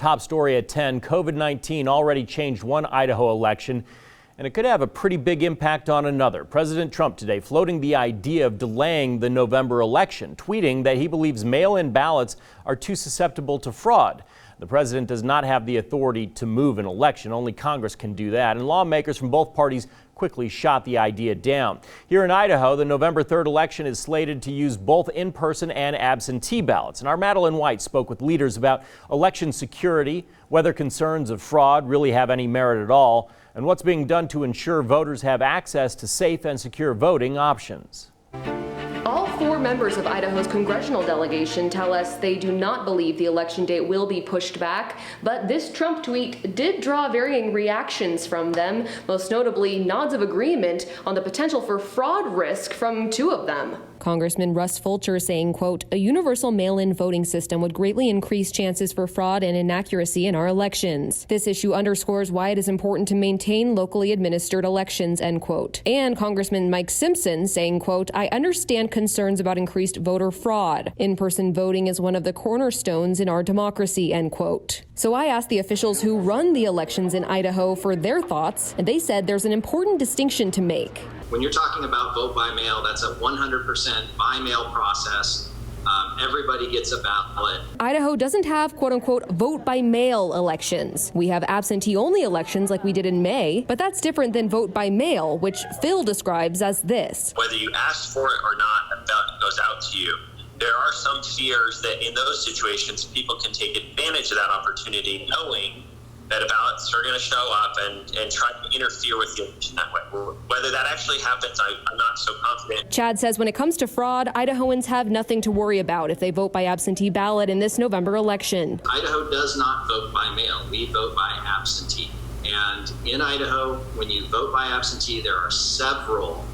top story at 10, COVID-19 already changed one Idaho election, and it could have a pretty big impact on another. President Trump today floating the idea of delaying the November election, tweeting that he believes mail-in ballots are too susceptible to fraud. The president does not have the authority to move an election. Only Congress can do that, and lawmakers from both parties quickly shot the idea down. Here in Idaho, the November 3rd election is slated to use both in-person and absentee ballots. And our Madeline White spoke with leaders about election security, whether concerns of fraud really have any merit at all, and what's being done to ensure voters have access to safe and secure voting options. All 4 members of Idaho's congressional delegation tell us they do not believe the election date will be pushed back, but this Trump tweet did draw varying reactions from them, most notably nods of agreement on the potential for fraud risk from 2 of them. Congressman Russ Fulcher saying, quote, "A universal mail-in voting system would greatly increase chances for fraud and inaccuracy in our elections. This issue underscores why it is important to maintain locally administered elections," end quote. And Congressman Mike Simpson saying, quote, "I understand concerns about increased voter fraud. In-person voting is one of the cornerstones in our democracy," end quote. So I asked the officials who run the elections in Idaho for their thoughts, and they said there's an important distinction to make. When you're talking about vote by mail, that's a 100% by mail process. Everybody gets a ballot. Idaho doesn't have quote-unquote vote by mail elections. We have absentee-only elections like we did in May, but that's different than vote by mail, which Phil describes as this. Whether you ask for it or not, a ballot goes out to you. There are some fears that in those situations, people can take advantage of that opportunity, knowing that ballots are going to show up and try to interfere with the election that way. Whether that actually happens, I'm not so confident. Chad says when it comes to fraud, Idahoans have nothing to worry about if they vote by absentee ballot in this November election. Idaho does not vote by mail. We vote by absentee. And in Idaho, when you vote by absentee, there are several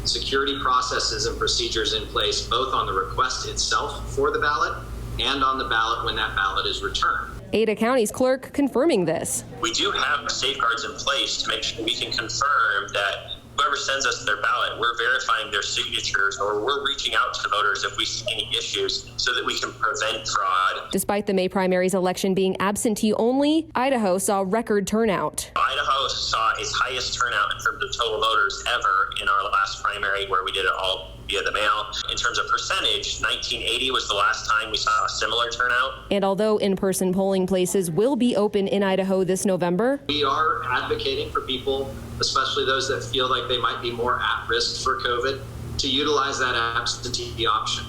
security processes and procedures in place, both on the request itself for the ballot and on the ballot when that ballot is returned. Ada County's clerk confirming this. We do have safeguards in place to make sure we can confirm that whoever sends us their ballot, we're verifying their signatures, or we're reaching out to voters if we see any issues so that we can prevent fraud. Despite the May primaries election being absentee only, Idaho saw record turnout. Idaho saw its highest turnout in terms of total voters ever in our last primary, where we did it all via the mail. In terms of percentage, 1980 was the last time we saw a similar turnout. And although in-person polling places will be open in Idaho this November, we are advocating for people, especially those that feel like they might be more at risk for COVID, to utilize that absentee option.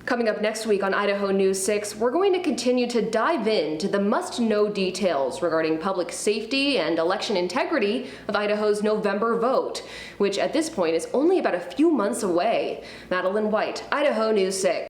Coming up next week on Idaho News 6, we're going to continue to dive into the must-know details regarding public safety and election integrity of Idaho's November vote, which at this point is only about a few months away. Madeline White, Idaho News 6.